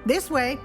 This way.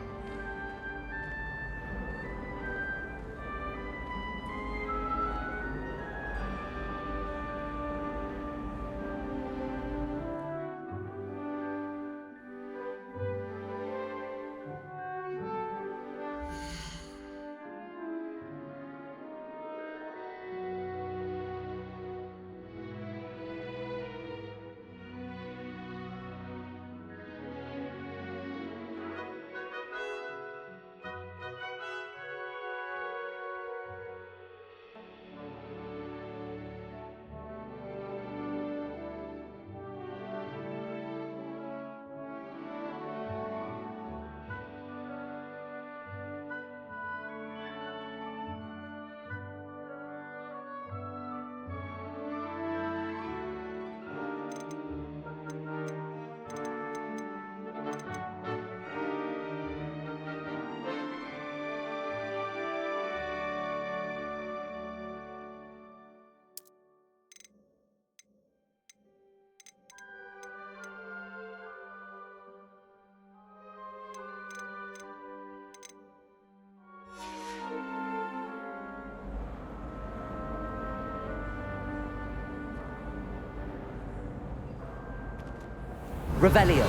Revelio.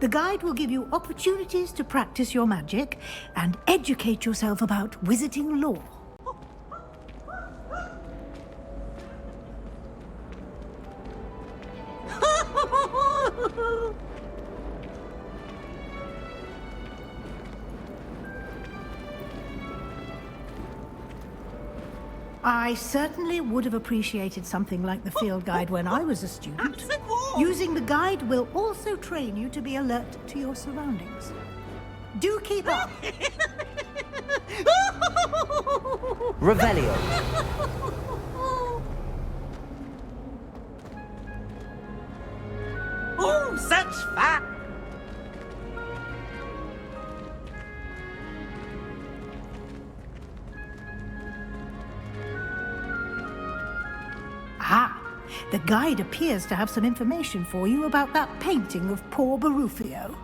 The guide will give you opportunities to practice your magic and educate yourself about wizarding lore. I certainly would have appreciated something like the field guide when I was a student. Using the guide will also train you to be alert to your surroundings. Do keep up! Revelio. Oh, such fun! Ah, the guide appears to have some information for you about that painting of poor Barufio.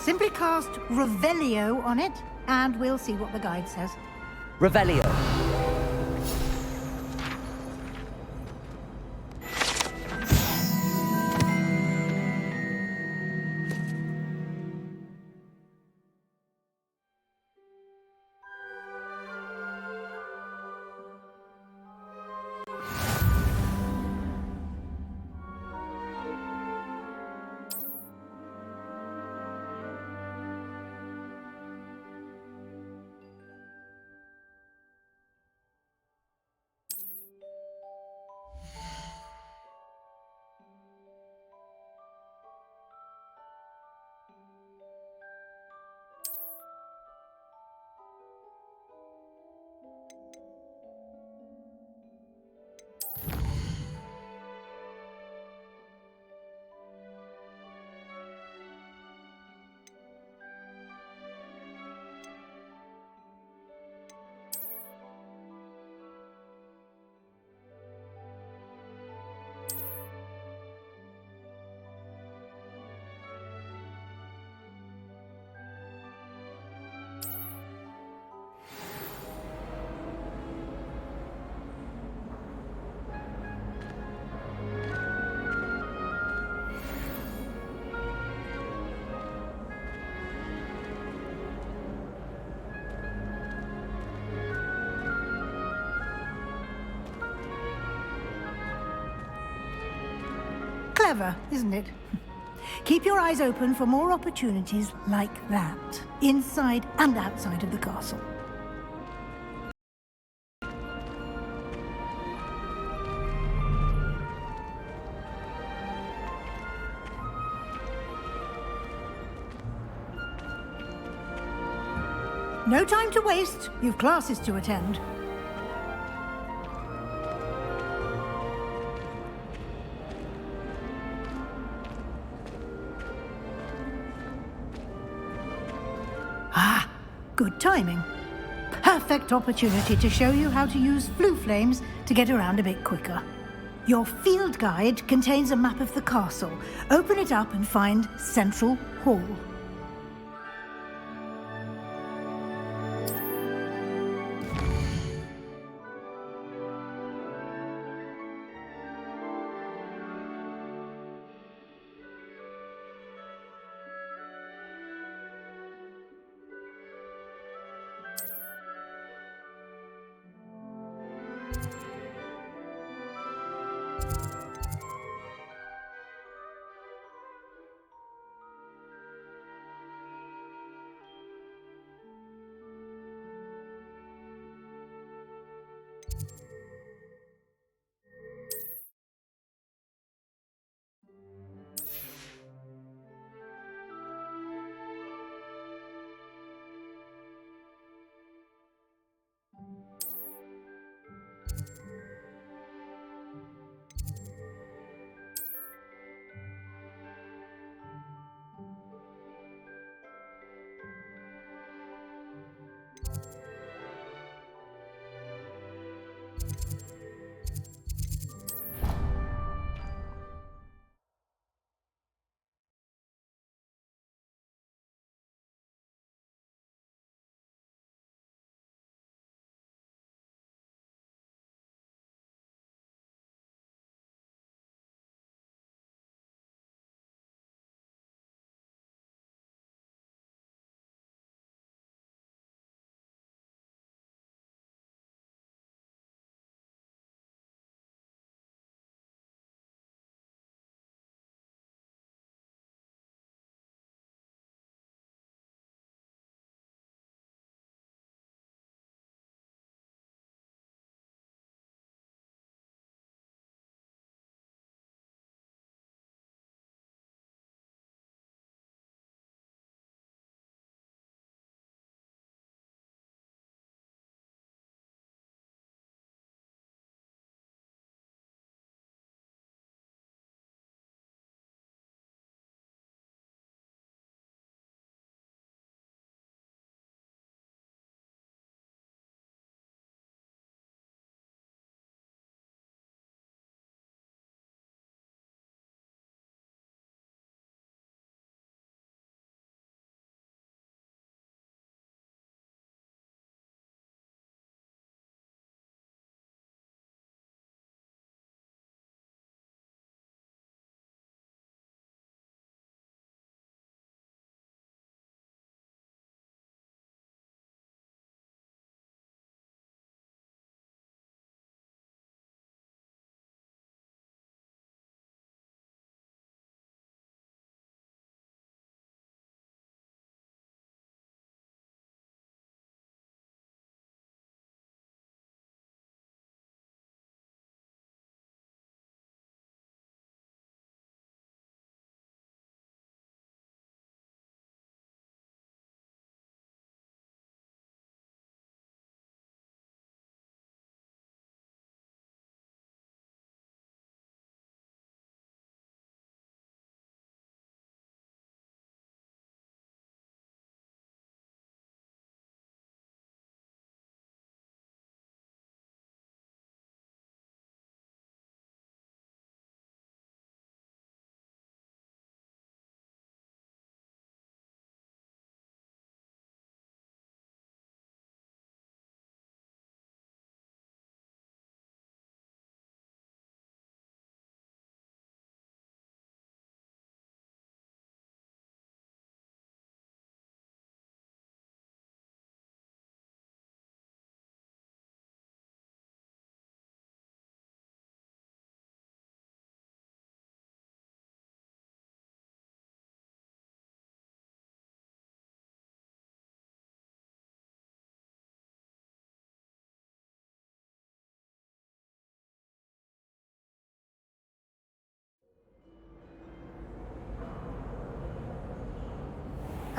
Simply cast Revelio on it, and we'll see what the guide says. Revelio. Clever, isn't it? Keep your eyes open for more opportunities like that, inside and outside of the castle. No time to waste. You've classes to attend. Good timing. Perfect opportunity to show you how to use flue flames to get around a bit quicker. Your field guide contains a map of the castle. Open it up and find Central Hall.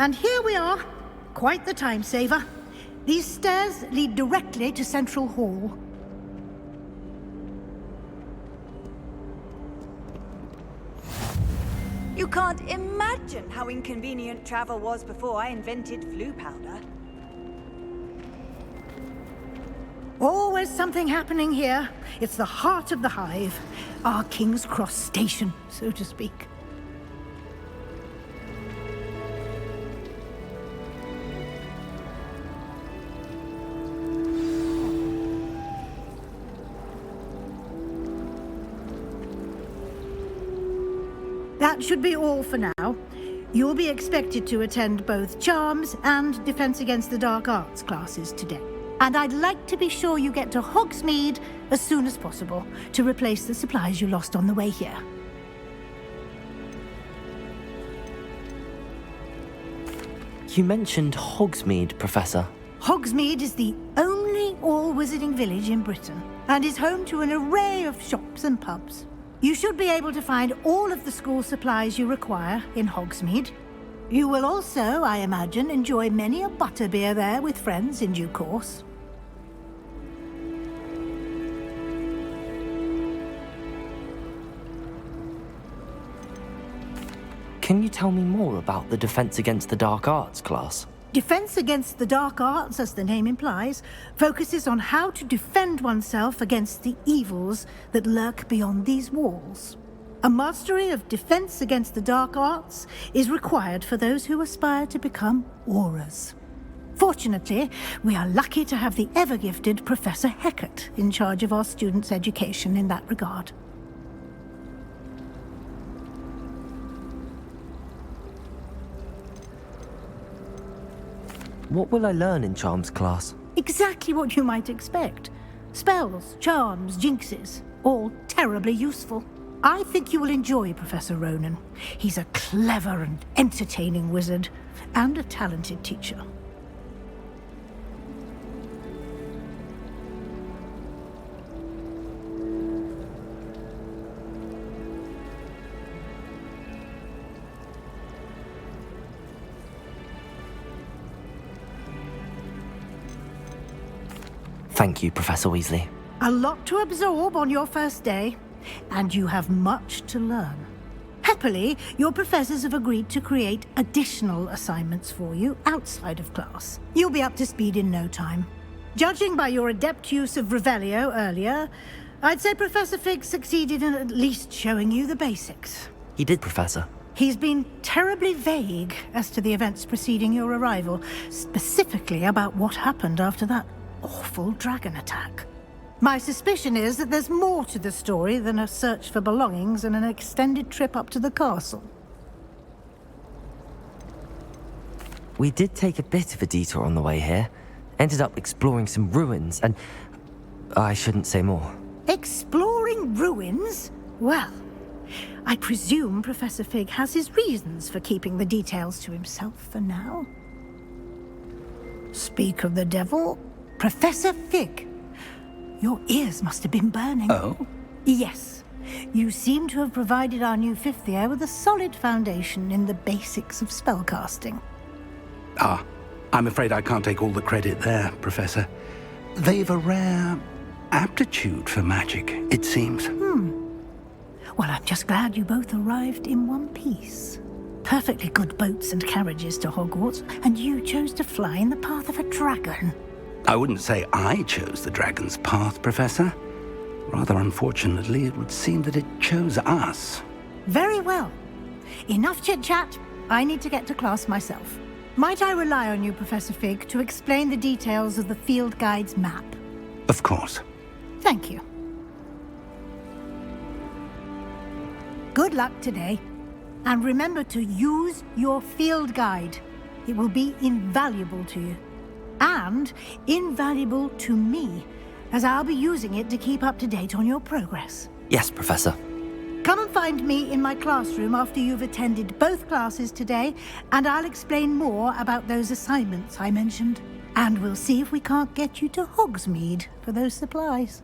And here we are. Quite the time saver. These stairs lead directly to Central Hall. You can't imagine how inconvenient travel was before I invented flue powder. Always something happening here. It's the heart of the hive. Our King's Cross station, so to speak. That should be all for now. You'll be expected to attend both Charms and Defense Against the Dark Arts classes today. And I'd like to be sure you get to Hogsmeade as soon as possible to replace the supplies you lost on the way here. You mentioned Hogsmeade, Professor. Hogsmeade is the only all-wizarding village in Britain and is home to an array of shops and pubs. You should be able to find all of the school supplies you require in Hogsmeade. You will also, I imagine, enjoy many a butterbeer there with friends in due course. Can you tell me more about the Defense Against the Dark Arts class? Defense Against the Dark Arts, as the name implies, focuses on how to defend oneself against the evils that lurk beyond these walls. A mastery of Defense Against the Dark Arts is required for those who aspire to become Aurors. Fortunately, we are lucky to have the ever-gifted Professor Hecat in charge of our students' education in that regard. What will I learn in Charms class? Exactly what you might expect. Spells, charms, jinxes, all terribly useful. I think you will enjoy Professor Ronan. He's a clever and entertaining wizard, and a talented teacher. Thank you, Professor Weasley. A lot to absorb on your first day, and you have much to learn. Happily, your professors have agreed to create additional assignments for you outside of class. You'll be up to speed in no time. Judging by your adept use of Revelio earlier, I'd say Professor Fig succeeded in at least showing you the basics. He did, Professor. He's been terribly vague as to the events preceding your arrival, specifically about what happened after that awful dragon attack. My suspicion is that there's more to the story than a search for belongings and an extended trip up to the castle. We did take a bit of a detour on the way here. Ended up exploring some ruins and... I shouldn't say more. Exploring ruins? Well, I presume Professor Fig has his reasons for keeping the details to himself for now. Speak of the devil, Professor Fig. Your ears must have been burning. Oh? Yes. You seem to have provided our new fifth year with a solid foundation in the basics of spellcasting. Ah, I'm afraid I can't take all the credit there, Professor. They've a rare aptitude for magic, it seems. Well, I'm just glad you both arrived in one piece. Perfectly good boats and carriages to Hogwarts, and you chose to fly in the path of a dragon. I wouldn't say I chose the dragon's path, Professor. Rather unfortunately, it would seem that it chose us. Very well. Enough chit-chat. I need to get to class myself. Might I rely on you, Professor Fig, to explain the details of the field guide's map? Of course. Thank you. Good luck today. And remember to use your field guide. It will be invaluable to you. And invaluable to me, as I'll be using it to keep up to date on your progress. Yes, Professor. Come and find me in my classroom after you've attended both classes today, and I'll explain more about those assignments I mentioned. And we'll see if we can't get you to Hogsmeade for those supplies.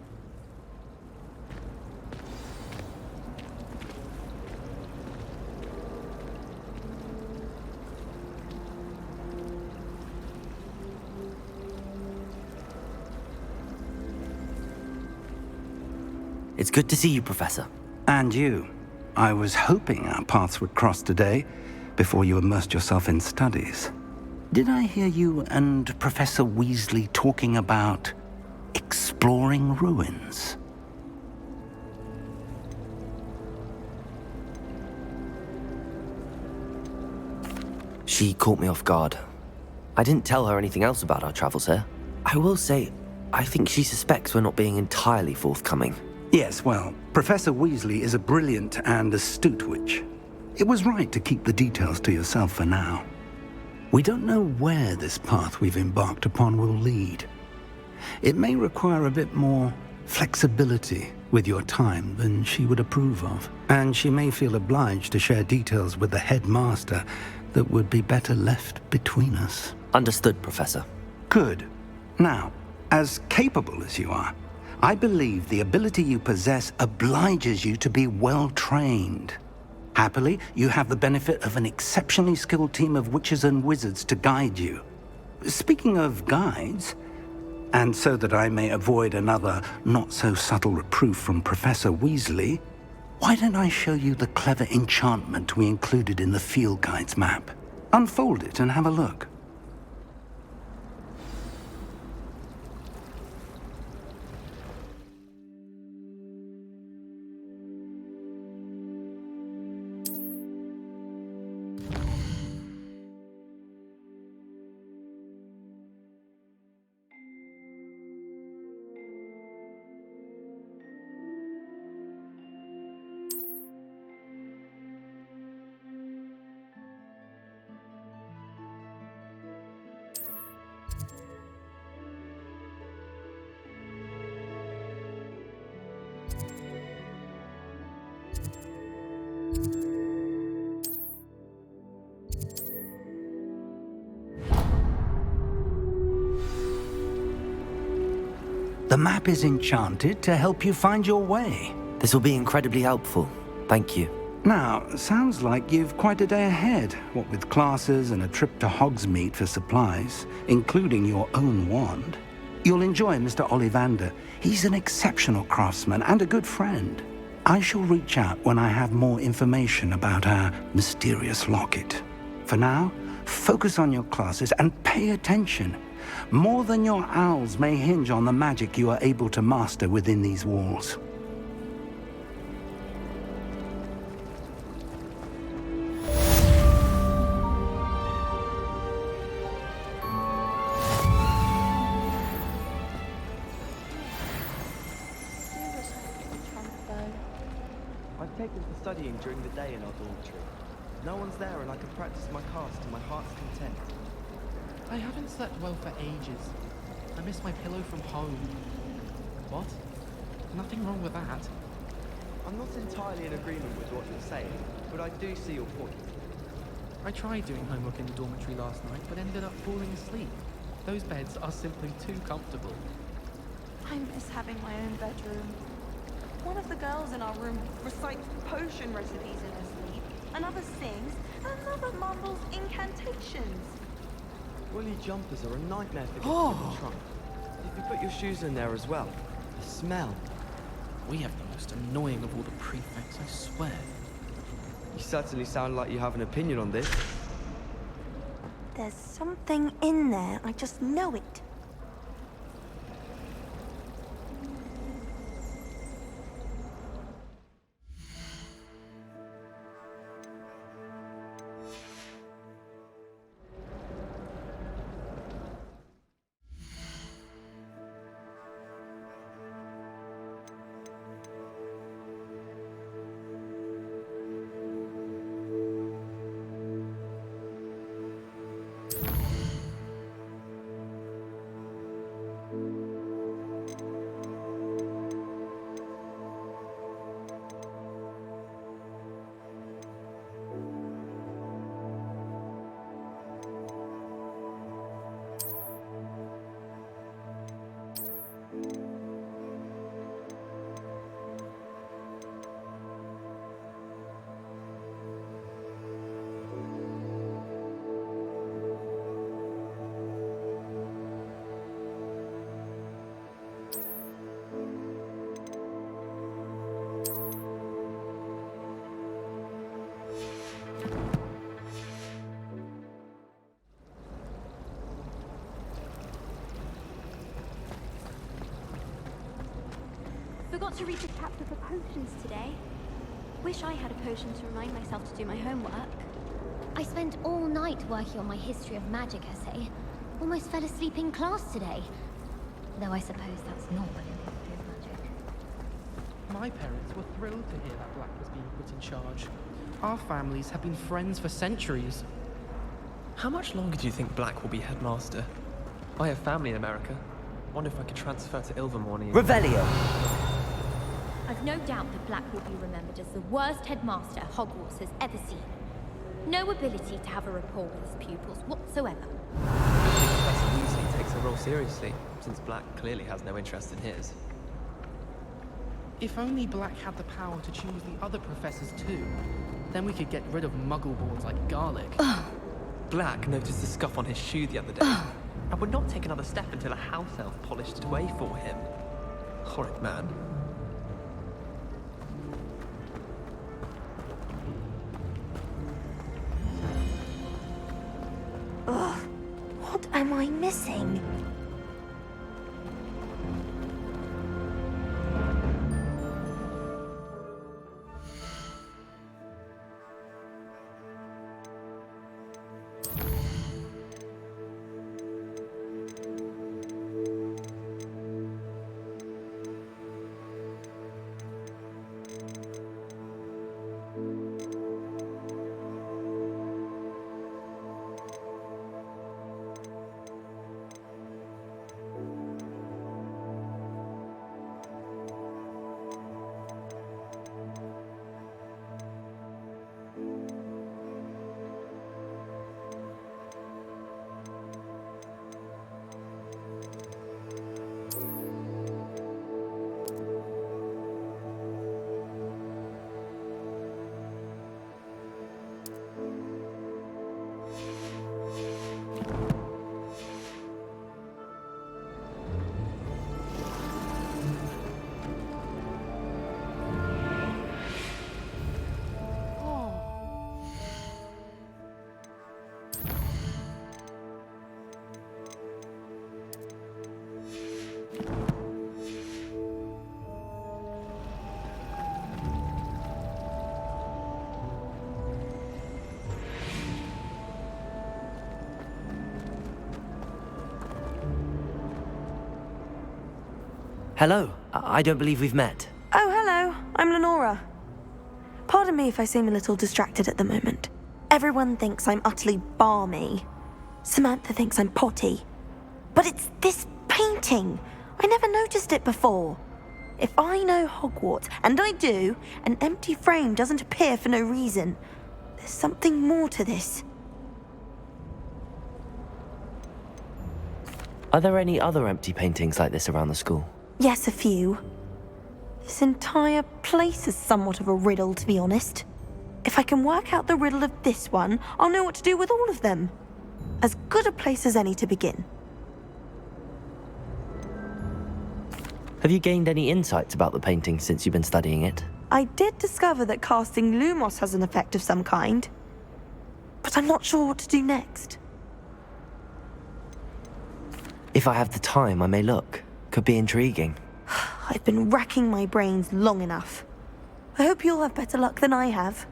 It's good to see you, Professor. And you. I was hoping our paths would cross today, before you immersed yourself in studies. Did I hear you and Professor Weasley talking about exploring ruins. She caught me off guard. I didn't tell her anything else about our travels here. I will say, I think she suspects we're not being entirely forthcoming. Yes, well, Professor Weasley is a brilliant and astute witch. It was right to keep the details to yourself for now. We don't know where this path we've embarked upon will lead. It may require a bit more flexibility with your time than she would approve of, and she may feel obliged to share details with the headmaster that would be better left between us. Understood, Professor. Good. Now, as capable as you are, I believe the ability you possess obliges you to be well trained. Happily, you have the benefit of an exceptionally skilled team of witches and wizards to guide you. Speaking of guides, and so that I may avoid another not-so-subtle reproof from Professor Weasley, why don't I show you the clever enchantment we included in the field guide's map? Unfold it and have a look. The map is enchanted to help you find your way. This will be incredibly helpful. Thank you. Now, sounds like you've quite a day ahead, what with classes and a trip to Hogsmeade for supplies, including your own wand. You'll enjoy Mr. Ollivander. He's an exceptional craftsman and a good friend. I shall reach out when I have more information about our mysterious locket. For now, focus on your classes and pay attention. More than your owls may hinge on the magic you are able to master within these walls. I've taken to studying during the day in our dormitory. No one's there and I can practice my cast to my heart's content. I haven't slept well for ages. I miss my pillow from home. What? Nothing wrong with that. I'm not entirely in agreement with what you're saying, but I do see your point. I tried doing homework in the dormitory last night, but ended up falling asleep. Those beds are simply too comfortable. I miss having my own bedroom. One of the girls in our room recites potion recipes in her sleep, another sings, and another mumbles incantations. Woolly jumpers are a nightmare for getting in the trunk. If you put your shoes in there as well, the smell. We have the most annoying of all the prefects, I swear. You certainly sound like you have an opinion on this. There's something in there, I just know it. Got to read the chapter for potions today. Wish I had a potion to remind myself to do my homework. I spent all night working on my history of magic essay. Almost fell asleep in class today. Though I suppose that's not what anything to do with magic. My parents were thrilled to hear that Black was being put in charge. Our families have been friends for centuries. How much longer do you think Black will be headmaster? I have family in America. Wonder if I could transfer to Ilvermorny. Revelio! I've no doubt that Black will be remembered as the worst headmaster Hogwarts has ever seen. No ability to have a rapport with his pupils whatsoever. I think Professor Weasley takes her role seriously, since Black clearly has no interest in his. If only Black had the power to choose the other professors too, then we could get rid of muggleborns like Garlic. Black noticed the scuff on his shoe the other day, and would not take another step until a house elf polished it away for him. Horrid man. Ugh, what am I missing? Hello. I don't believe we've met. Oh, hello. I'm Lenora. Pardon me if I seem a little distracted at the moment. Everyone thinks I'm utterly balmy. Samantha thinks I'm potty. But it's this painting. I never noticed it before. If I know Hogwarts, and I do, an empty frame doesn't appear for no reason. There's something more to this. Are there any other empty paintings like this around the school? Yes, a few. This entire place is somewhat of a riddle, to be honest. If I can work out the riddle of this one, I'll know what to do with all of them. As good a place as any to begin. Have you gained any insights about the painting since you've been studying it? I did discover that casting Lumos has an effect of some kind, but I'm not sure what to do next. If I have the time, I may look. Could be intriguing. I've been racking my brains long enough. I hope you'll have better luck than I have.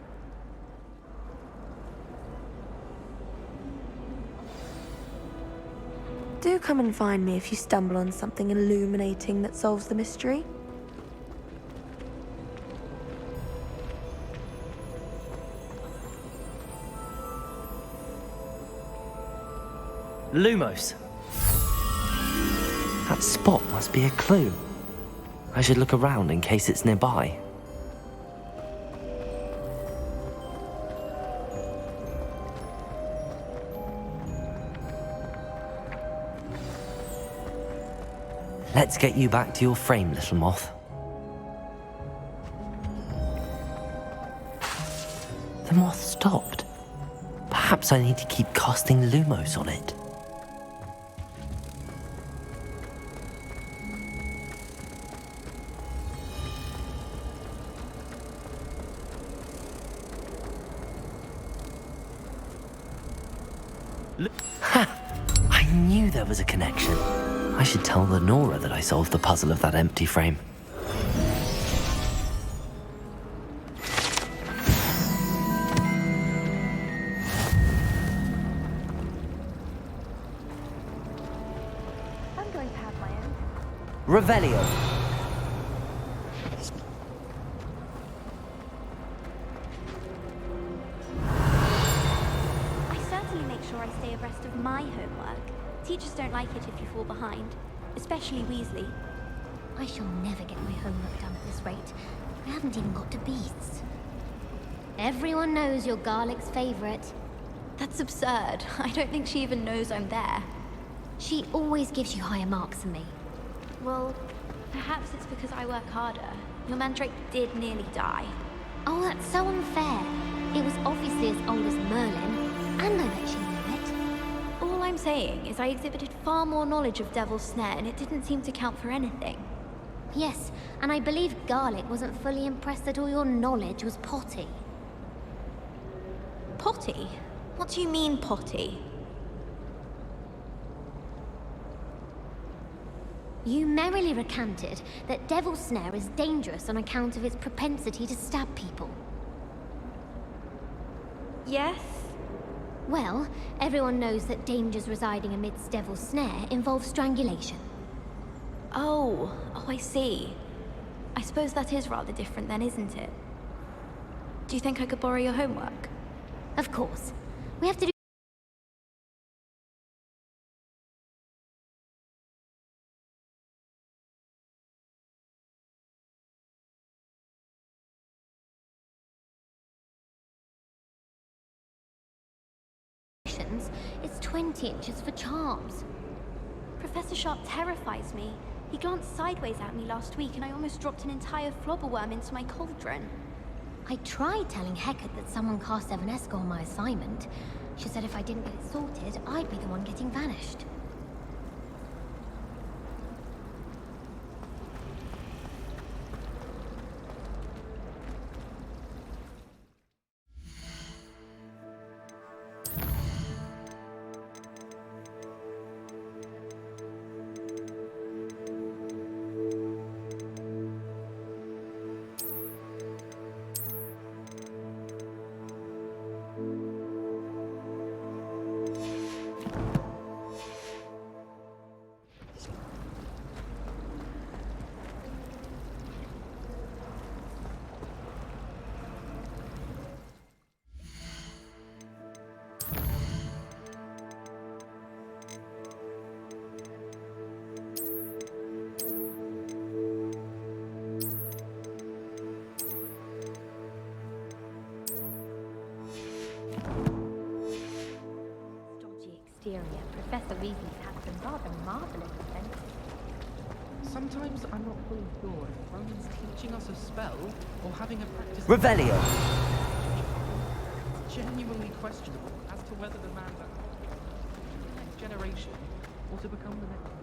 Do come and find me if you stumble on something illuminating that solves the mystery. Lumos. That spot must be a clue. I should look around in case it's nearby. Let's get you back to your frame, little moth. The moth stopped. Perhaps I need to keep casting Lumos on it. Ha! I knew there was a connection. I should tell Lenora that I solved the puzzle of that empty frame. Revelio. I certainly make sure I stay abreast of my homework. Teachers don't like it if you fall behind, especially Weasley. I shall never get my homework done at this rate. I haven't even got to beasts. Everyone knows you're Garlic's favorite. That's absurd. I don't think she even knows I'm there. She always gives you higher marks than me. Well, perhaps it's because I work harder. Your mandrake did nearly die. Oh, that's so unfair. It was obviously as old as Merlin, and I bet she knew it. All I'm saying is I exhibited far more knowledge of Devil's Snare, and it didn't seem to count for anything. Yes, and I believe Garlic wasn't fully impressed that all your knowledge was potty. Potty? What do you mean, potty? You merrily recanted that Devil's Snare is dangerous on account of its propensity to stab people. Yes? Well, everyone knows that dangers residing amidst Devil's Snare involve strangulation. Oh, I see. I suppose that is rather different then, isn't it? Do you think I could borrow your homework? Of course. We have to do it's 20 inches for charms. Professor Sharp terrifies me. He glanced sideways at me last week and I almost dropped an entire flobberworm into my cauldron. I tried telling Hecate that someone cast Evanesco on my assignment. She said if I didn't get it sorted, I'd be the one getting vanished. Professor Weasley's had some rather marvelous defenses. Sometimes I'm not fully sure if Roman's teaching us a spell or having a practice. Revelio. It's genuinely questionable as to whether the man's the next generation or to become the next.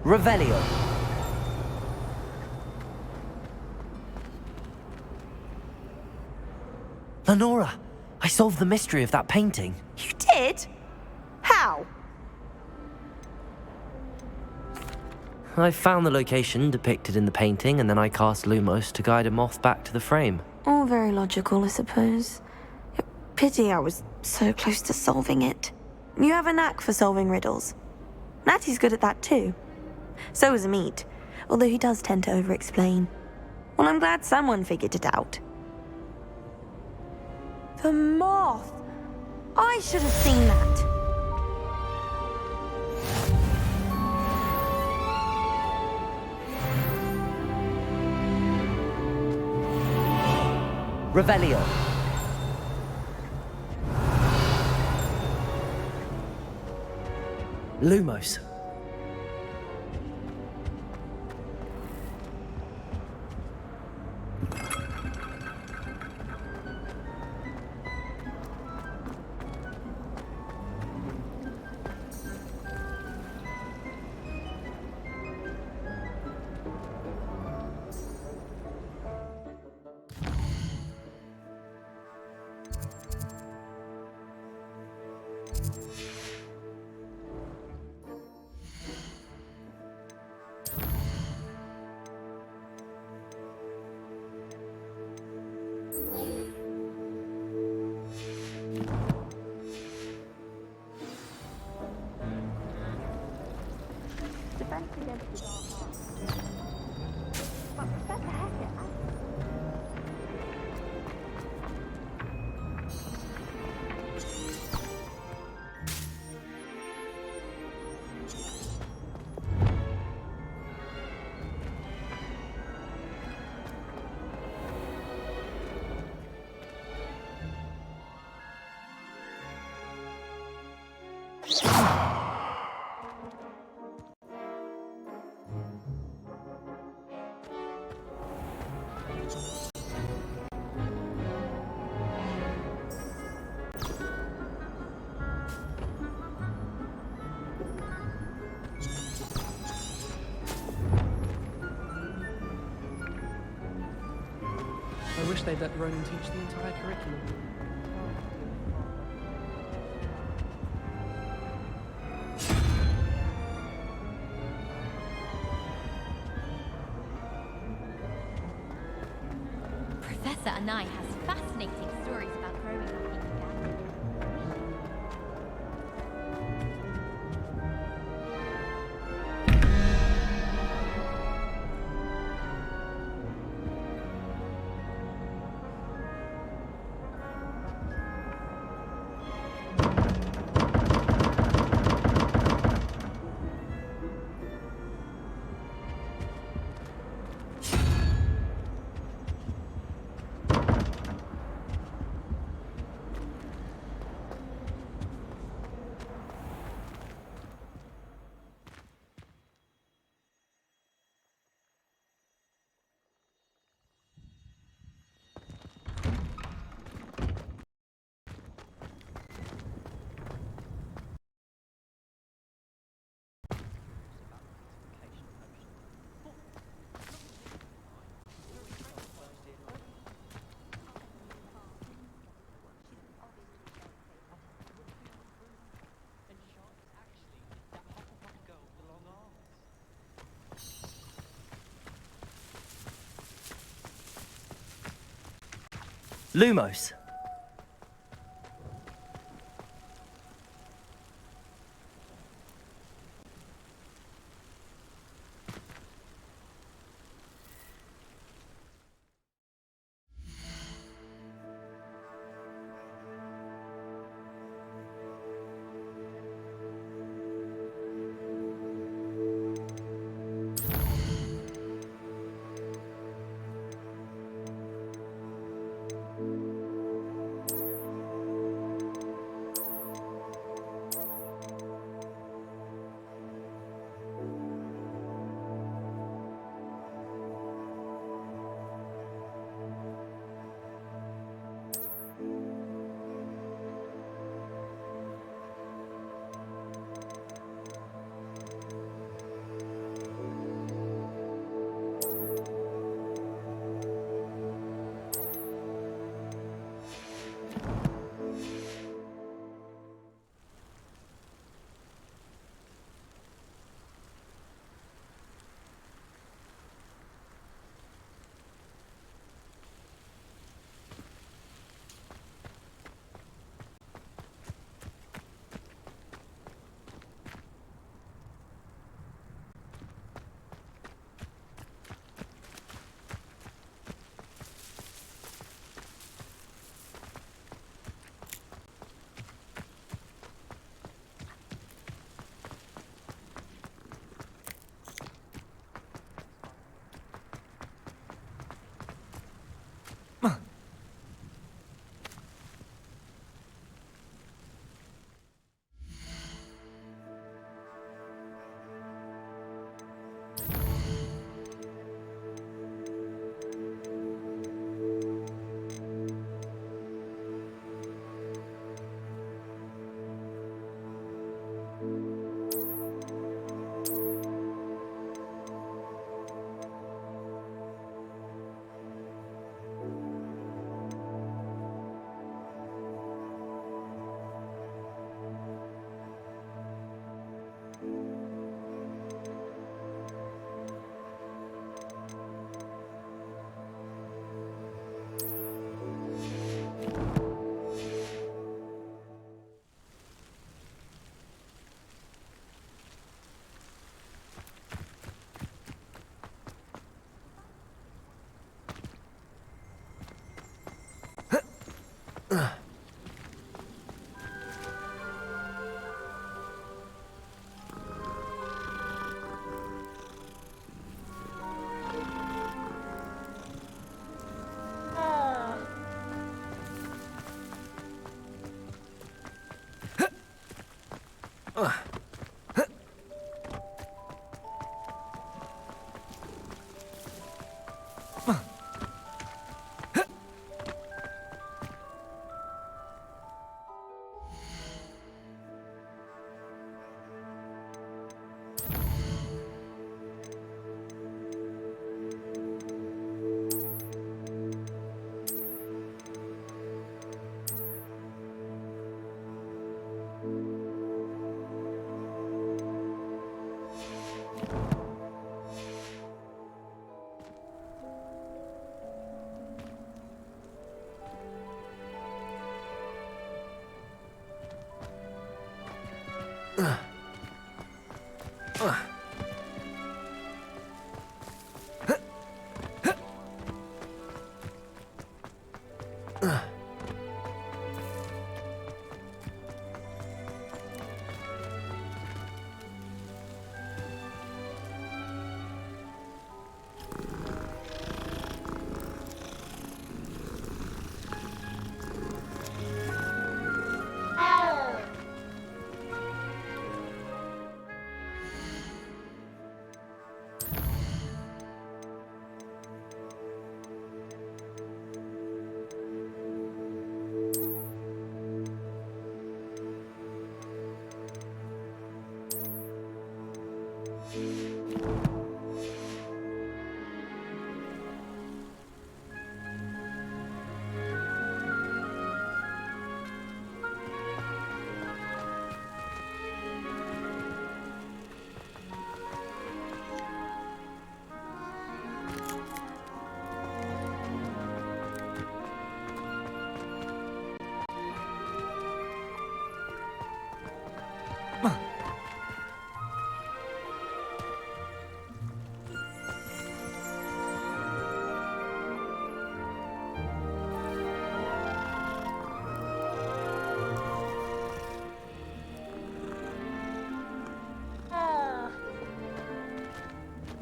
Revelio. Lenora, I solved the mystery of that painting. You did? How? I found the location depicted in the painting, and then I cast Lumos to guide a moth back to the frame. All very logical, I suppose. Pity I was so close to solving it. You have a knack for solving riddles. Natty's good at that too. So is Amit, although he does tend to over-explain. Well, I'm glad someone figured it out. The moth! I should have seen that. Revelio. Lumos. defense against the dark arts. But Professor Hackett, I wish they'd let Ronan teach the entire curriculum. Professor Anai has fascinating stories about growing up in Uganda. Lumos.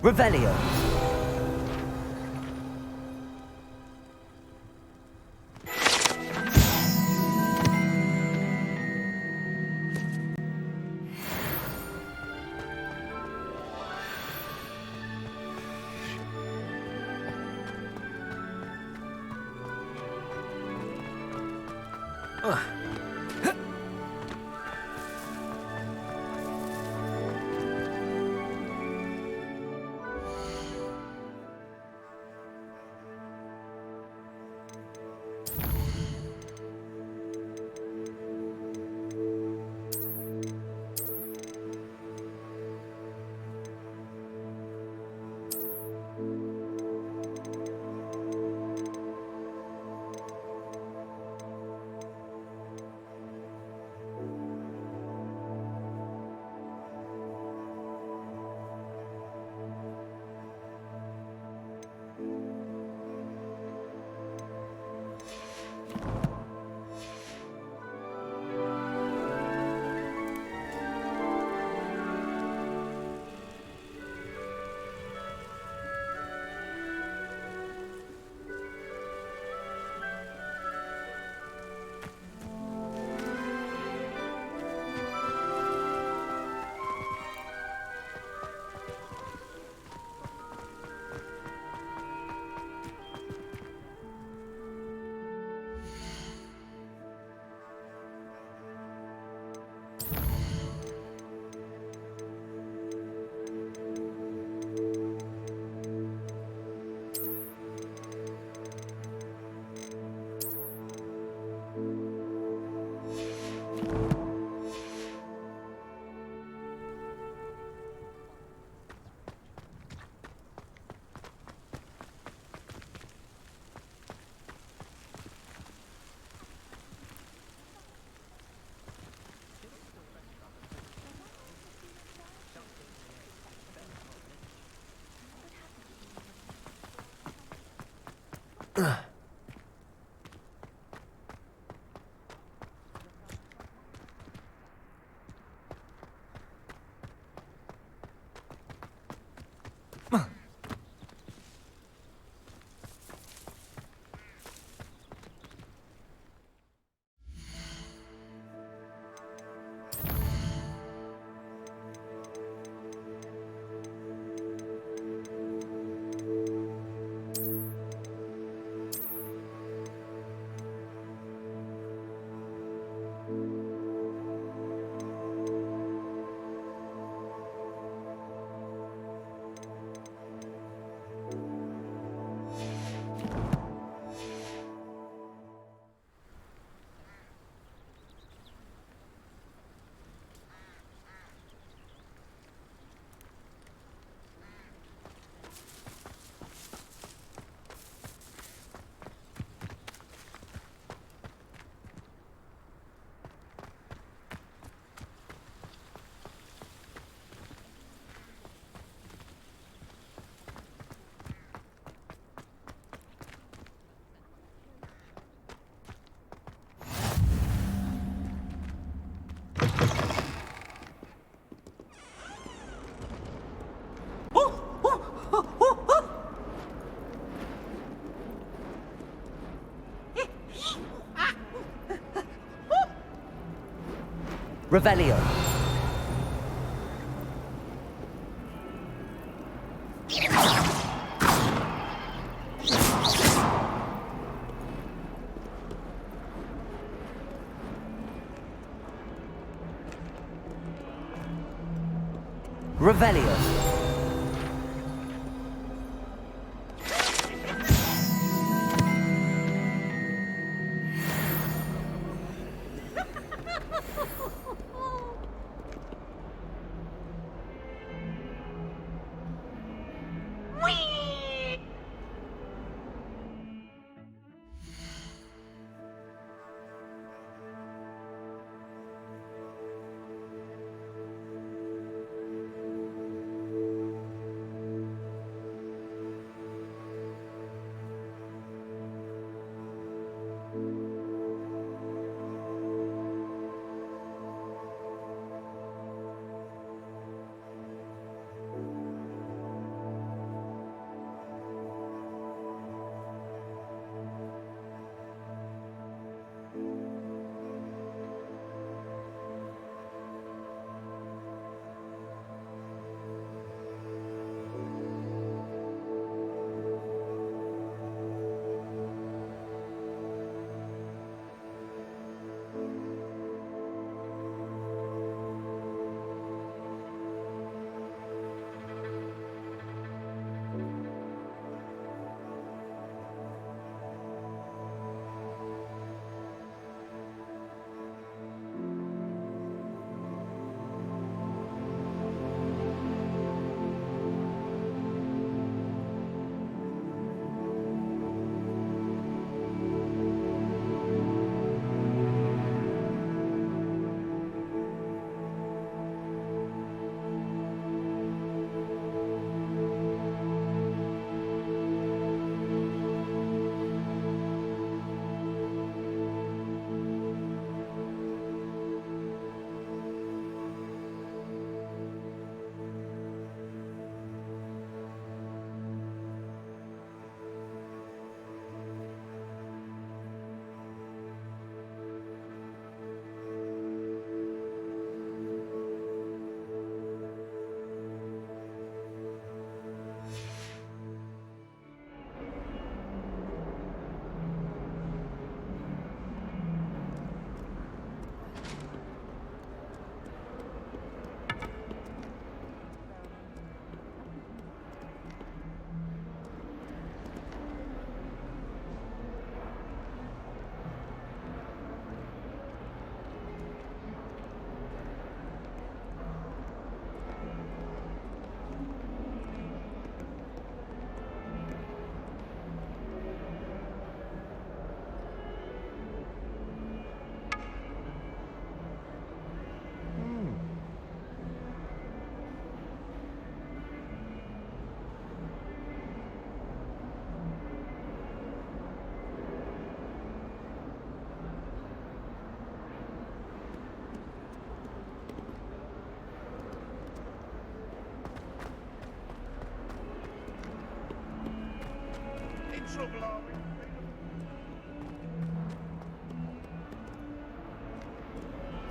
Revelio. Revelio. Revelio.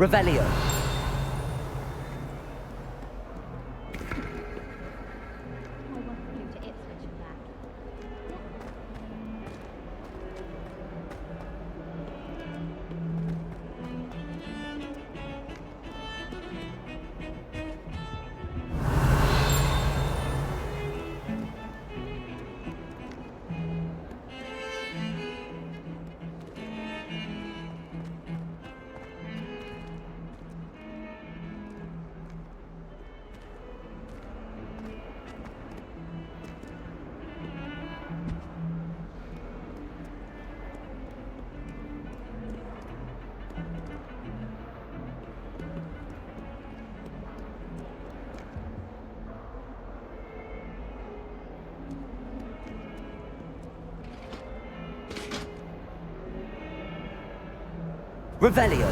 Revelio. Revelio.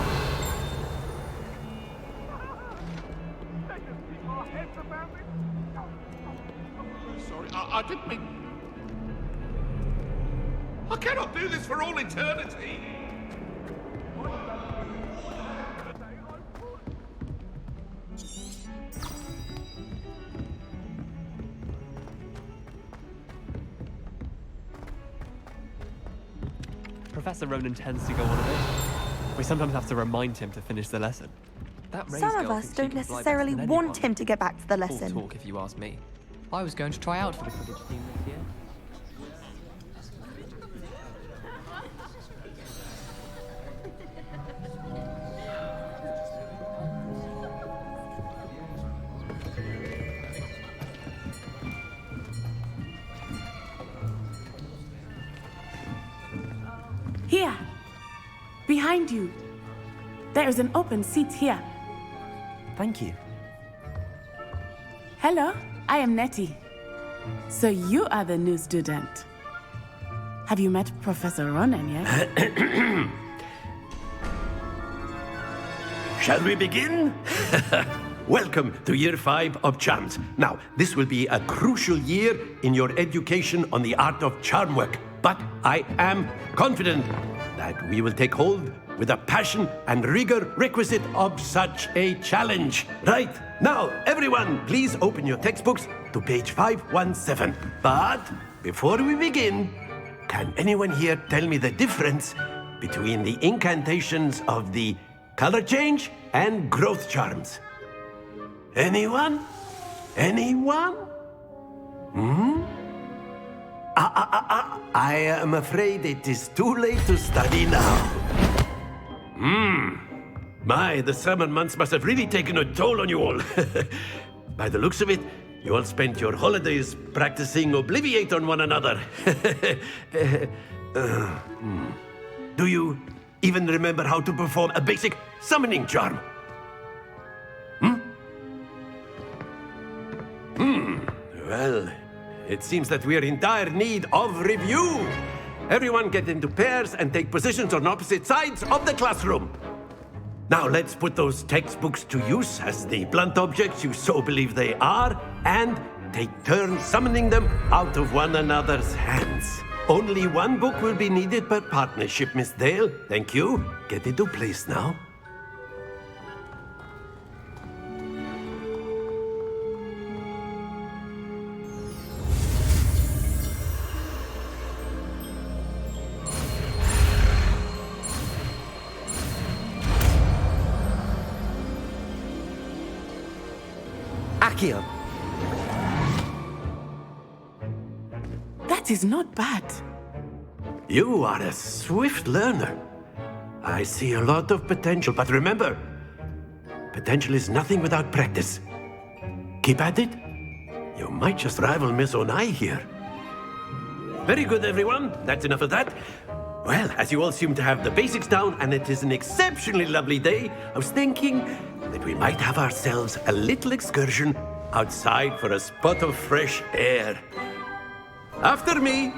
Sorry, I didn't mean... I cannot do this for all eternity! Professor Ronan tends to go on a bit. We sometimes have to remind him to finish the lesson. That Ray's Some of girl us thinks she don't can fly better necessarily than want anyone. him to get back to the All lesson. talk, if you ask me. I was going to try out for the Quidditch team this year. Here, behind you. There is an open seat here. Thank you. Hello, I am Nettie. So you are the new student. Have you met Professor Ronan yet? Shall we begin? Welcome to Year 5 of Charms. Now, this will be a crucial year in your education on the art of charm work. But I am confident that we will take hold with the passion and rigor requisite of such a challenge. Right, now, everyone, please open your textbooks to page 517. But before we begin, can anyone here tell me the difference between the incantations of the color change and growth charms? Anyone? Anyone? I am afraid it is too late to study now. My, the summer months must have really taken a toll on you all. By the looks of it, you all spent your holidays practicing Obliviate on one another. Do you even remember how to perform a basic summoning charm? Well, it seems that we are in dire need of review. Everyone get into pairs and take positions on opposite sides of the classroom. Now let's put those textbooks to use as the blunt objects you so believe they are, and take turns summoning them out of one another's hands. Only one book will be needed per partnership, Miss Dale. Thank you. Get into place now. Accio! That is not bad. You are a swift learner. I see a lot of potential, but remember, potential is nothing without practice. Keep at it. You might just rival Miss Onai here. Very good, everyone. That's enough of that. Well, as you all seem to have the basics down, and it is an exceptionally lovely day, I was thinking that we might have ourselves a little excursion outside for a spot of fresh air. After me.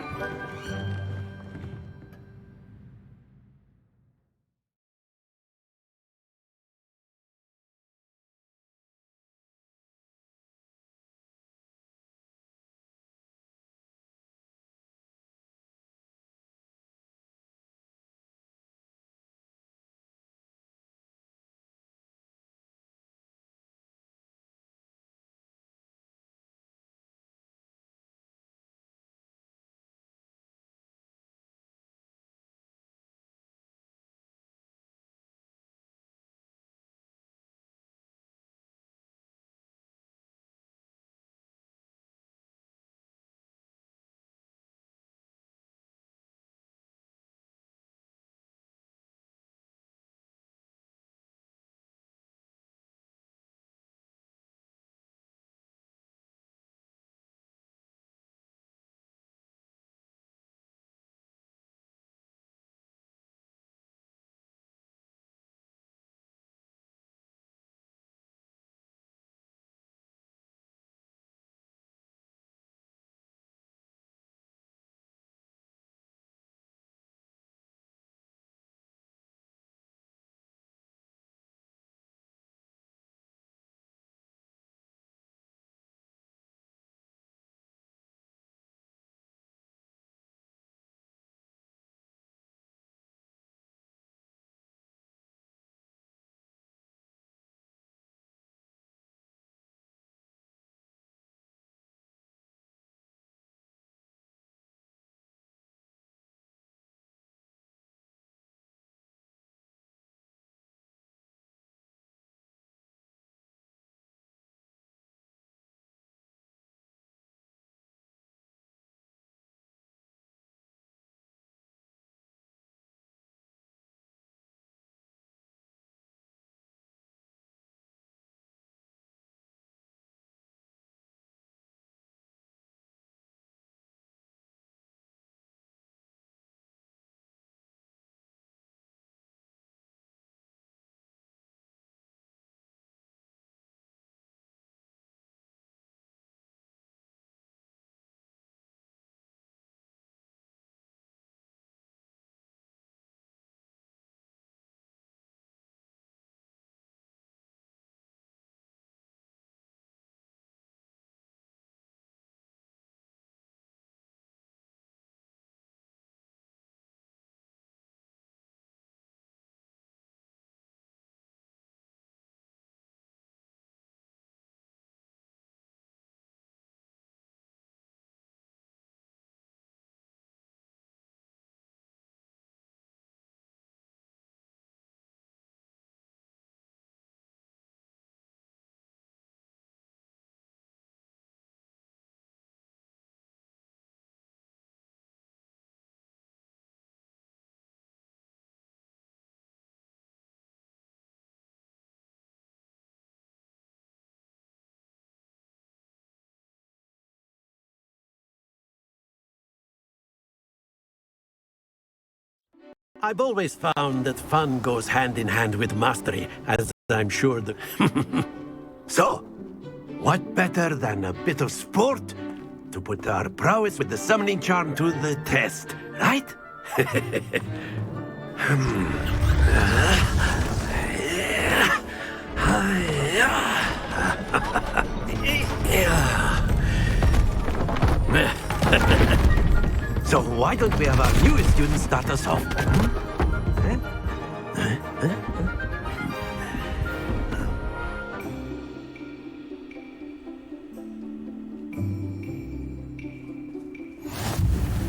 I've always found that fun goes hand in hand with mastery, as I'm sure that... So, what better than a bit of sport to put our prowess with the summoning charm to the test, right? So why don't we have our newest student start us off?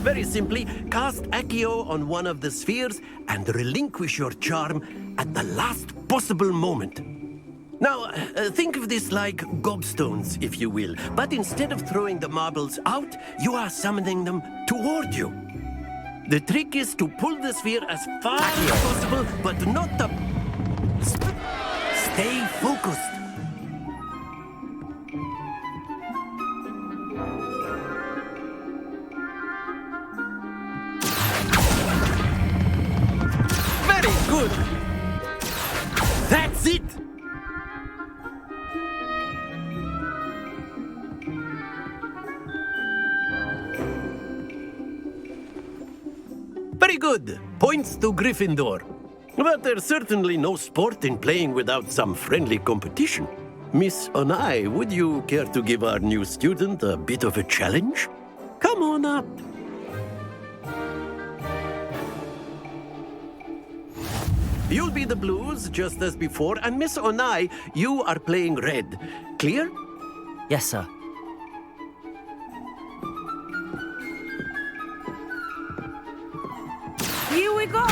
Very simply, cast Accio on one of the spheres and relinquish your charm at the last possible moment. Now, think of this like gobstones, if you will, but instead of throwing the marbles out, you are summoning them toward you. The trick is to pull the sphere as far as possible, but not to... Stay focused. Very good. That's it. Very good. Points to Gryffindor. But there's certainly no sport in playing without some friendly competition. Miss Onai, would you care to give our new student a bit of a challenge? Come on up. You'll be the blues, just as before, and Miss Onai, you are playing red. Clear? Yes, sir. Here we go!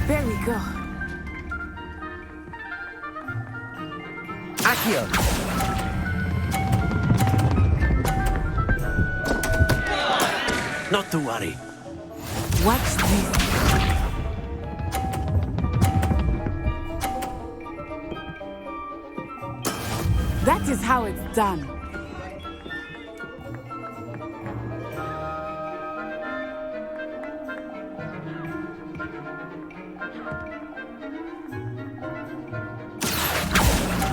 There we go. Accio! Not to worry. Watch this. That is how it's done.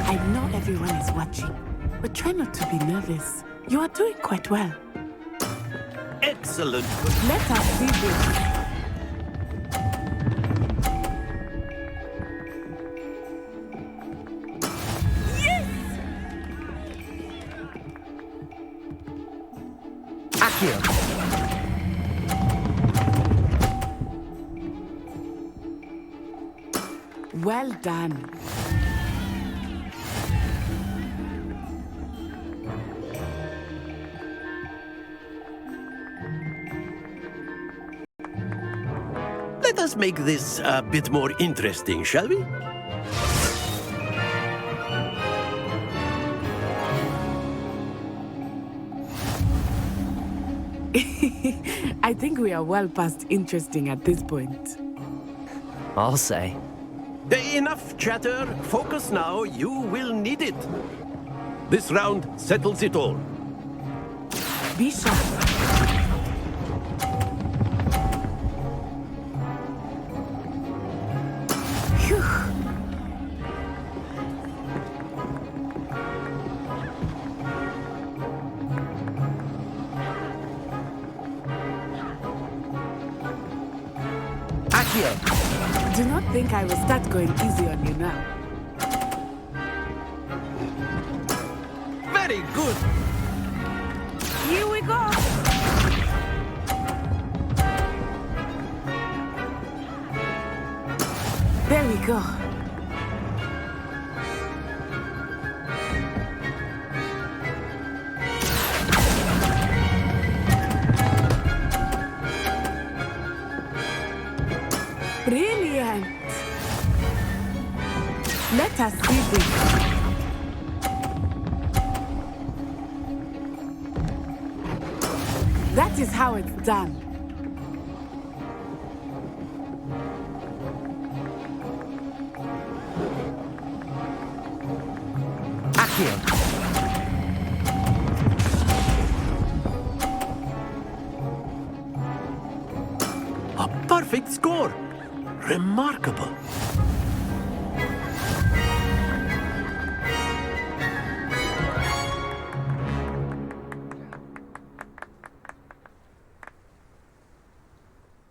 I know everyone is watching, but try not to be nervous. You are doing quite well. Excellent. Let us see this. Yes! Accio! Well done. Let us make this a bit more interesting, shall we? I think we are well past interesting at this point. I'll say. Enough chatter. Focus now. You will need it. This round settles it all. Be sharp. Phew. Accio! Do not think I will start going easy on you now. Very good. Here we go. There we go. Brilliant. Let us see this. That is how it's done. Accio! score. Remarkable.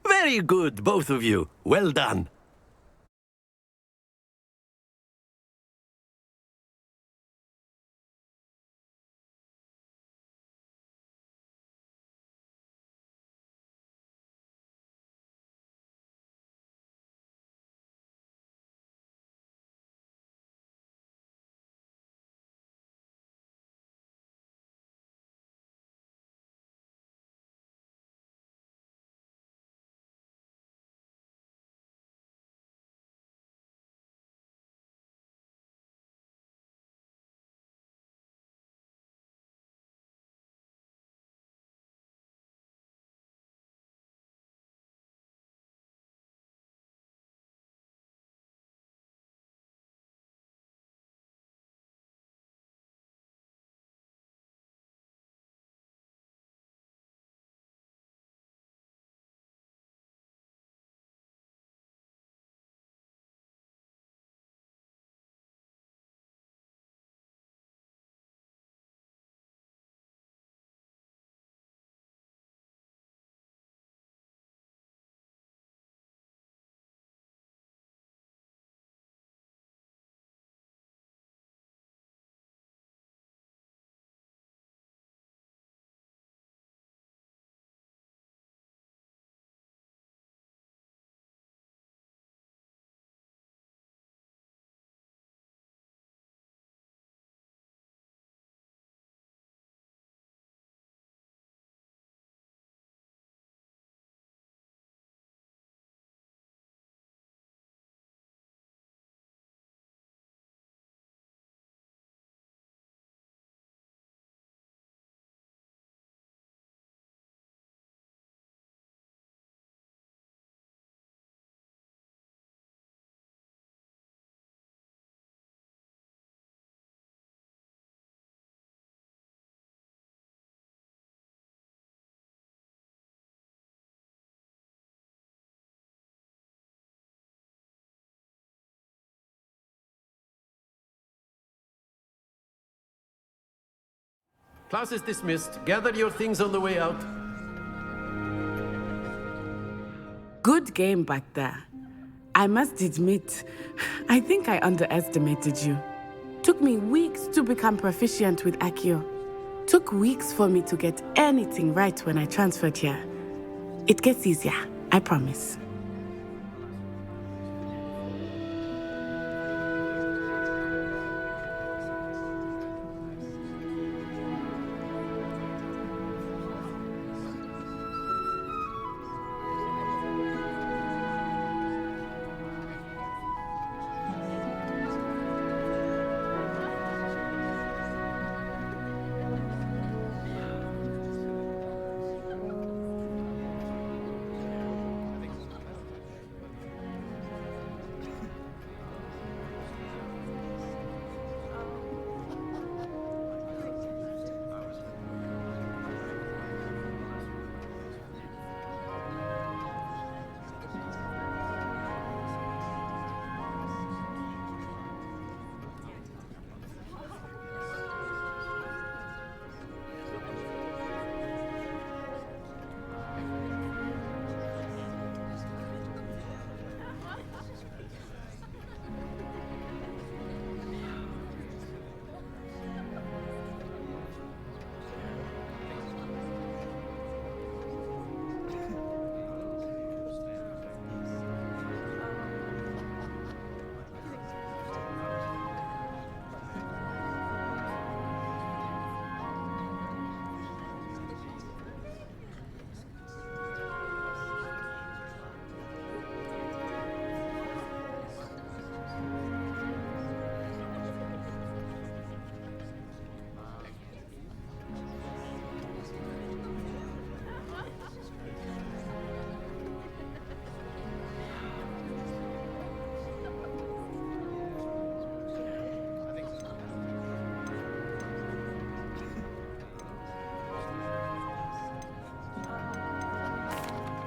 Very good, both of you. Well done. Class is dismissed. Gather your things on the way out. Good game back there. I must admit, I think I underestimated you. Took me weeks to become proficient with Accio. Took weeks for me to get anything right when I transferred here. It gets easier, I promise.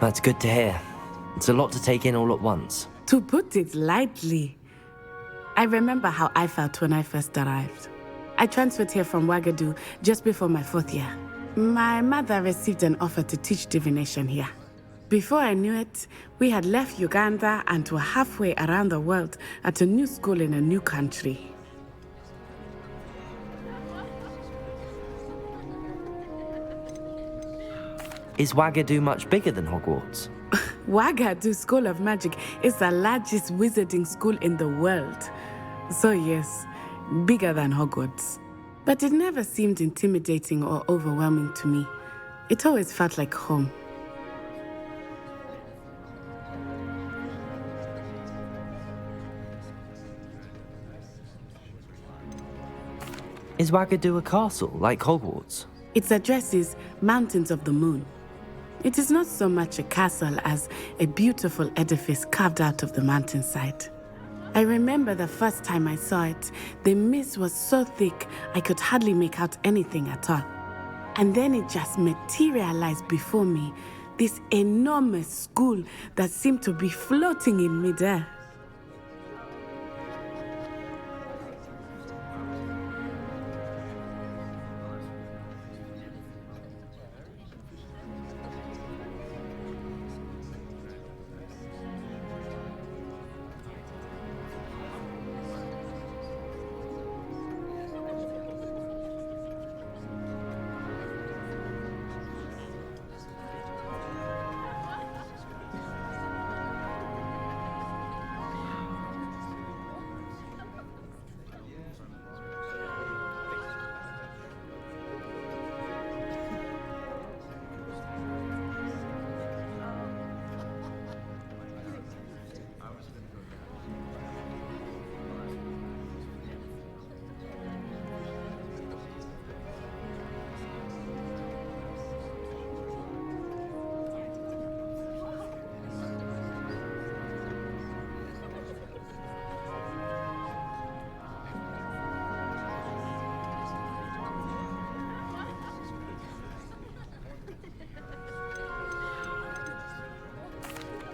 That's good to hear. It's a lot to take in all at once. To put it lightly, I remember how I felt when I first arrived. I transferred here from Wagadu just before my 4th year. My mother received an offer to teach divination here. Before I knew it, we had left Uganda and were halfway around the world at a new school in a new country. Is Wagadu much bigger than Hogwarts? Wagadu School of Magic is the largest wizarding school in the world. So yes, bigger than Hogwarts. But it never seemed intimidating or overwhelming to me. It always felt like home. Is Wagadu a castle, like Hogwarts? Its address is Mountains of the Moon. It is not so much a castle as a beautiful edifice carved out of the mountainside. I remember the first time I saw it, the mist was so thick I could hardly make out anything at all. And then it just materialized before me, this enormous school that seemed to be floating in midair.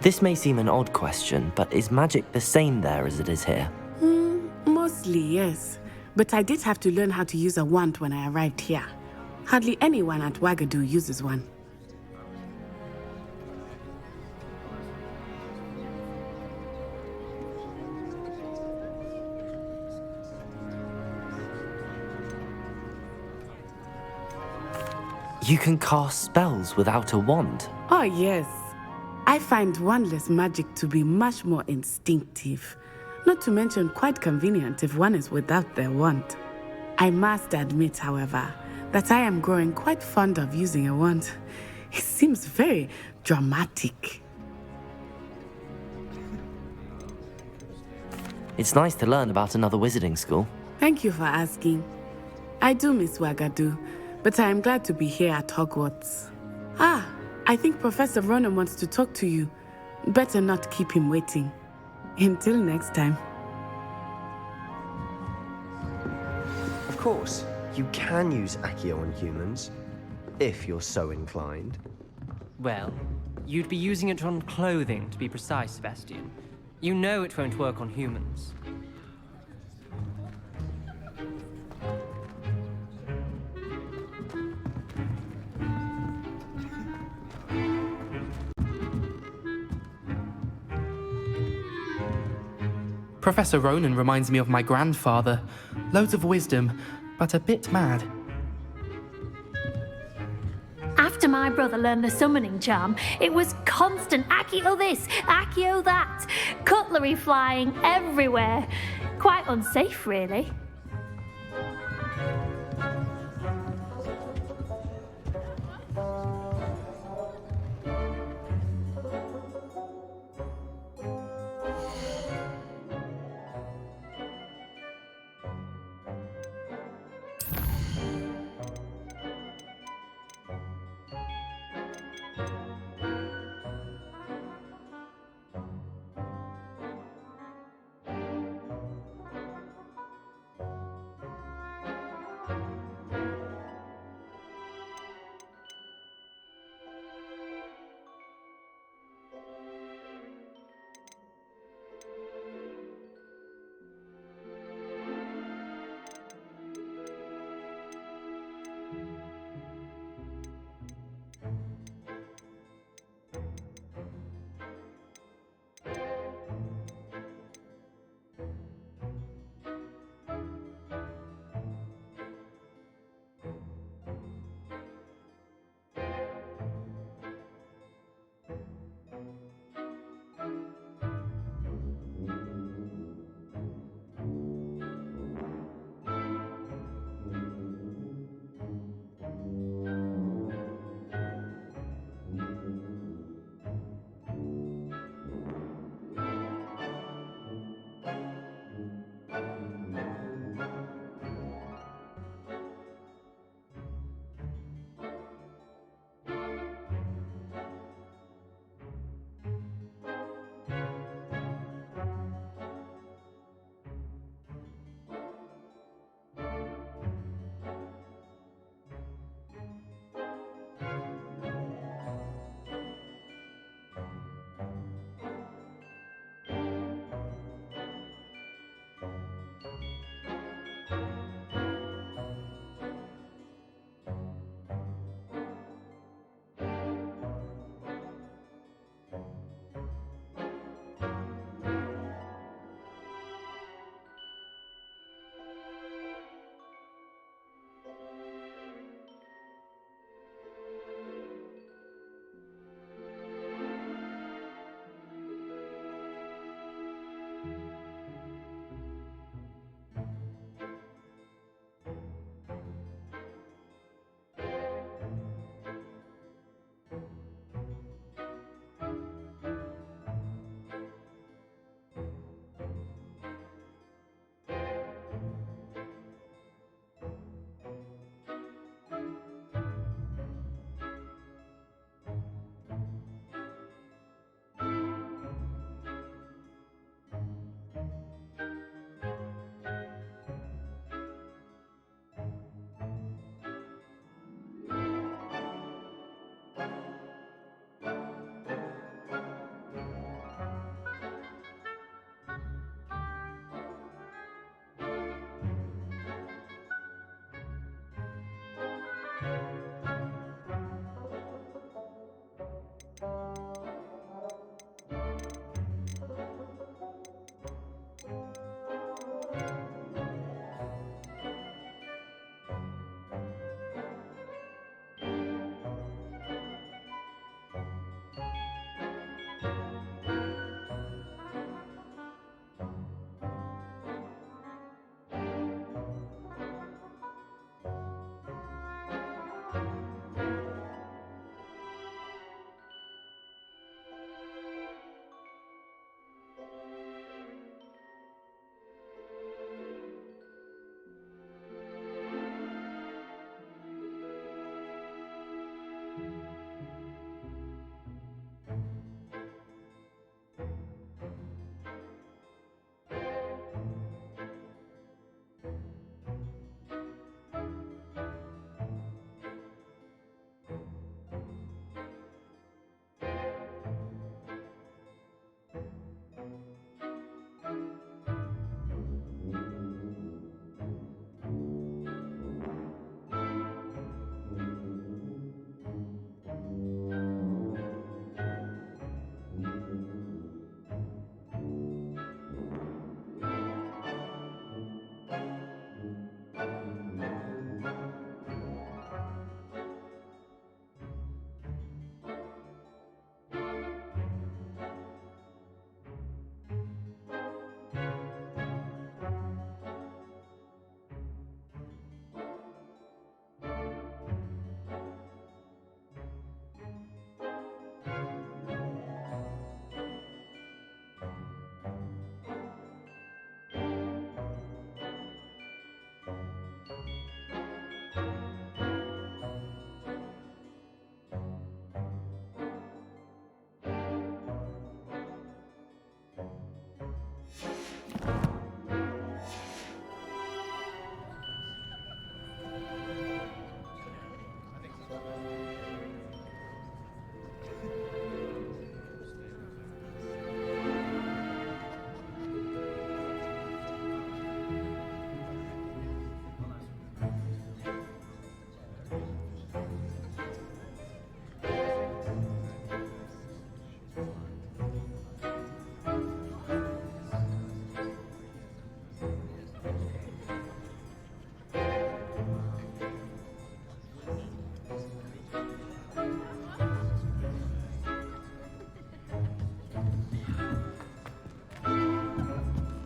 This may seem an odd question, but is magic the same there as it is here? Mostly, yes. But I did have to learn how to use a wand when I arrived here. Hardly anyone at Wagadu uses one. You can cast spells without a wand? Oh, yes. I find wandless magic to be much more instinctive. Not to mention quite convenient if one is without their wand. I must admit, however, that I am growing quite fond of using a wand. It seems very dramatic. It's nice to learn about another wizarding school. Thank you for asking. I do miss Wagadu, but I am glad to be here at Hogwarts. I think Professor Ronan wants to talk to you. Better not keep him waiting. Until next time. Of course, you can use Accio on humans, if you're so inclined. Well, you'd be using it on clothing, to be precise, Sebastian. You know it won't work on humans. Professor Ronan reminds me of my grandfather. Loads of wisdom, but a bit mad. After my brother learned the summoning charm, it was constant Accio this, Accio that, cutlery flying everywhere. Quite unsafe, really.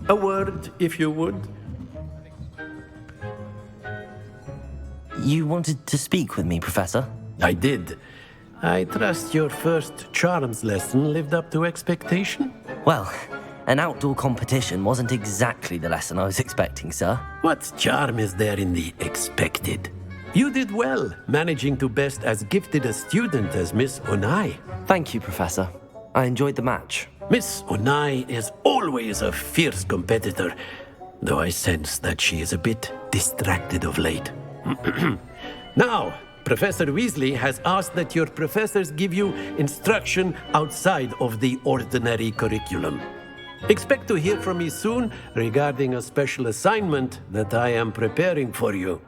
A word, if you would. You wanted to speak with me, Professor? I did. I trust your first charms lesson lived up to expectation? Well, an outdoor competition wasn't exactly the lesson I was expecting, sir. What charm is there in the expected? You did well, managing to best as gifted a student as Miss Onai. Thank you, Professor. I enjoyed the match. Miss Onai is always a fierce competitor, though I sense that she is a bit distracted of late. Now, Professor Weasley has asked that your professors give you instruction outside of the ordinary curriculum. Expect to hear from me soon regarding a special assignment that I am preparing for you.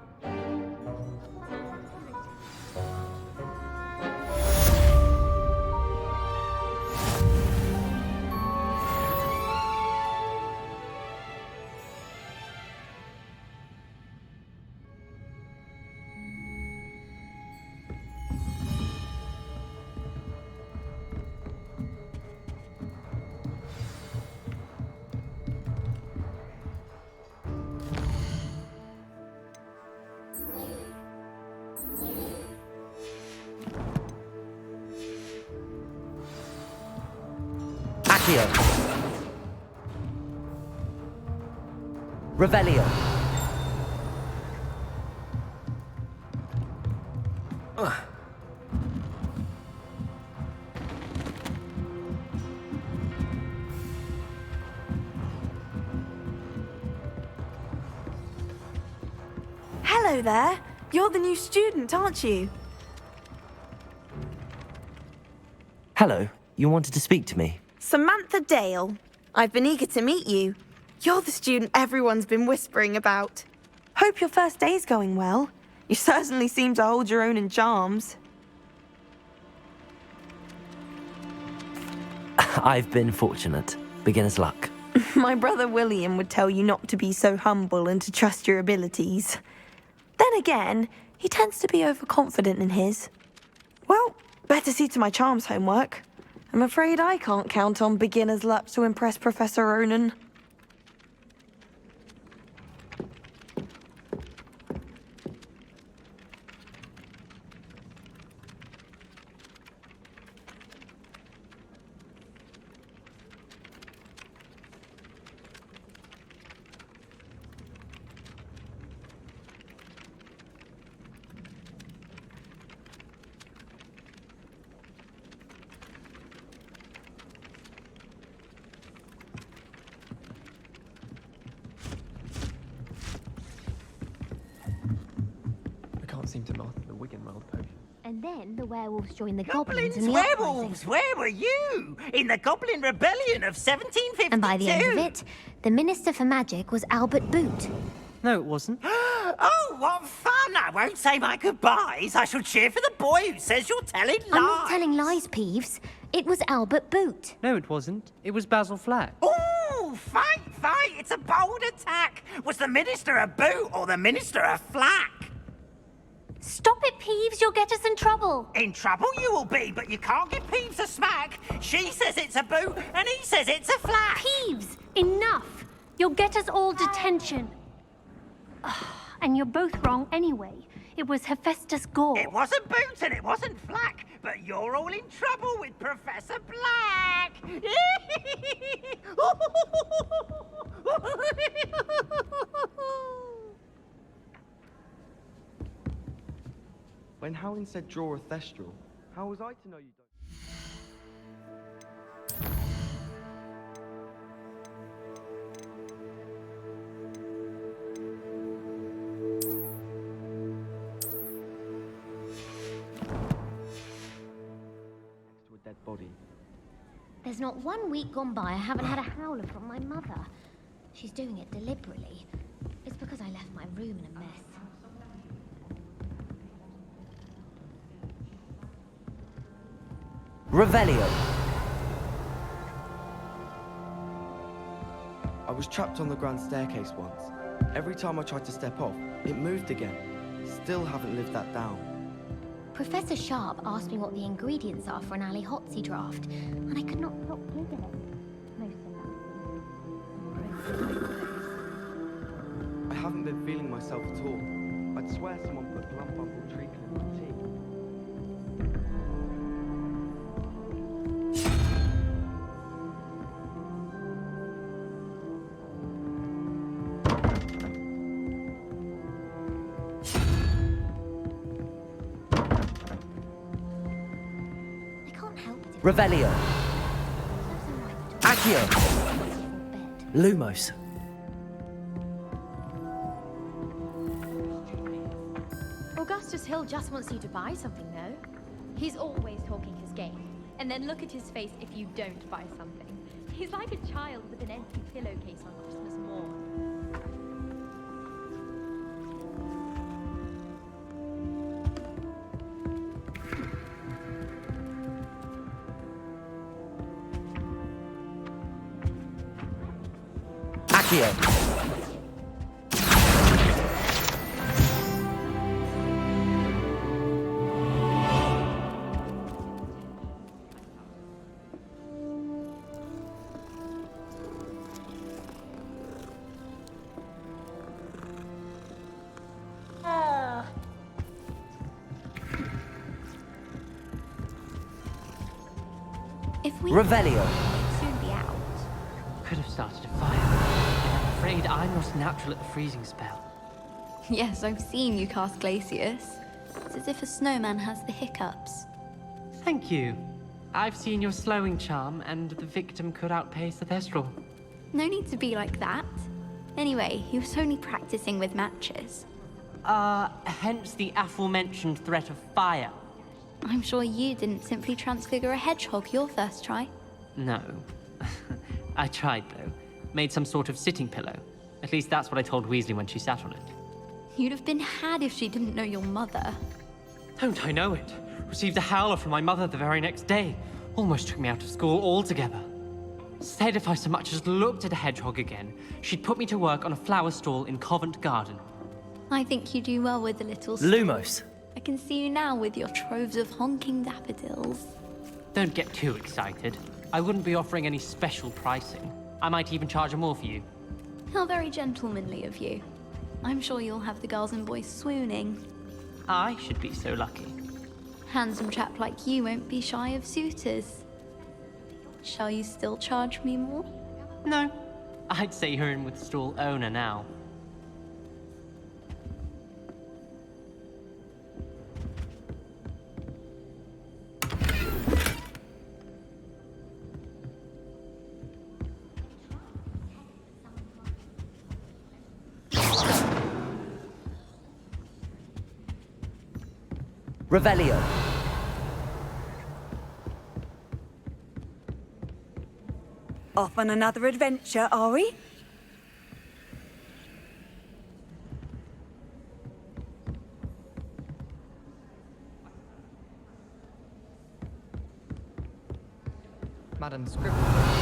Accio. Revelio. Hello there. You're the new student, aren't you? Hello. You wanted to speak to me? Samantha Dale. I've been eager to meet you. You're the student everyone's been whispering about. Hope your first day's going well. You certainly seem to hold your own in charms. I've been fortunate. Beginner's luck. My brother William would tell you not to be so humble and to trust your abilities. Then again, he tends to be overconfident in his. Well, better see to my charms homework. I'm afraid I can't count on beginner's luck to impress Professor Ronan. Seem to master the Wiggenweld potion. And then the werewolves joined the Goblins, goblins and the werewolves, uprising. where were you? In the Goblin Rebellion of 1752? And by the end of it, the Minister for Magic was Albert Boot. No, it wasn't. Oh, what fun! I won't say my goodbyes. I shall cheer for the boy who says you're telling lies. I'm not telling lies, Peeves. It was Albert Boot. No, it wasn't. It was Basil Flack. Oh, fight, fight! It's a bold attack. Was the Minister a boot or the Minister a flack? Stop it, Peeves. You'll get us in trouble. In trouble you will be, but you can't give Peeves a smack. She says it's a boot, and he says it's a flack. Peeves, enough. You'll get us all detention. And you're both wrong anyway. It was Hephaestus Gore. It wasn't boot and it wasn't flack, but you're all in trouble with Professor Black. When Howling said draw a thestral, how was I to know you don't? Next to a dead body. There's not 1 week gone by I haven't had a howler from my mother. She's doing it deliberately. It's because I left my room in a mess. Revelio. I was trapped on the grand staircase once. Every time I tried to step off, it moved again. Still haven't lived that down. Professor Sharp asked me what the ingredients are for an Ali Hotsy draft, and I could not stop giggling. Most embarrassing. haven't been feeling myself at all. I'd swear someone put plum bumble treacle in my tea. Revelio. Accio. Lumos. Augustus Hill just wants you to buy something, though. He's always talking his game. And then look at his face if you don't buy something. He's like a child with an empty pillowcase on Christmas morn. Accio. If we Revelio. we'd soon be out. Could have started a fire. I'm afraid I'm not natural at the freezing spell. Yes, I've seen you cast Glacius. It's as if a snowman has the hiccups. Thank you. I've seen your slowing charm, and the victim could outpace the Thestral. No need to be like that. Anyway, he was only practicing with matches. Hence the aforementioned threat of fire. I'm sure you didn't simply transfigure a hedgehog your first try. No. I tried, though. Made some sort of sitting pillow. At least that's what I told Weasley when she sat on it. You'd have been had if she didn't know your mother. Don't I know it? Received a howler from my mother the very next day. Almost took me out of school altogether. Said if I so much as looked at a hedgehog again, she'd put me to work on a flower stall in Covent Garden. I think you do well with the little... Lumos. I can see you now with your troves of honking daffodils. Don't get too excited. I wouldn't be offering any special pricing. I might even charge more for you. How very gentlemanly of you. I'm sure you'll have the girls and boys swooning. I should be so lucky. Handsome chap like you won't be shy of suitors. Shall you still charge me more? No. I'd say you're in with the stall owner now. Revelio. Off on another adventure, are we? Madam Scribbler.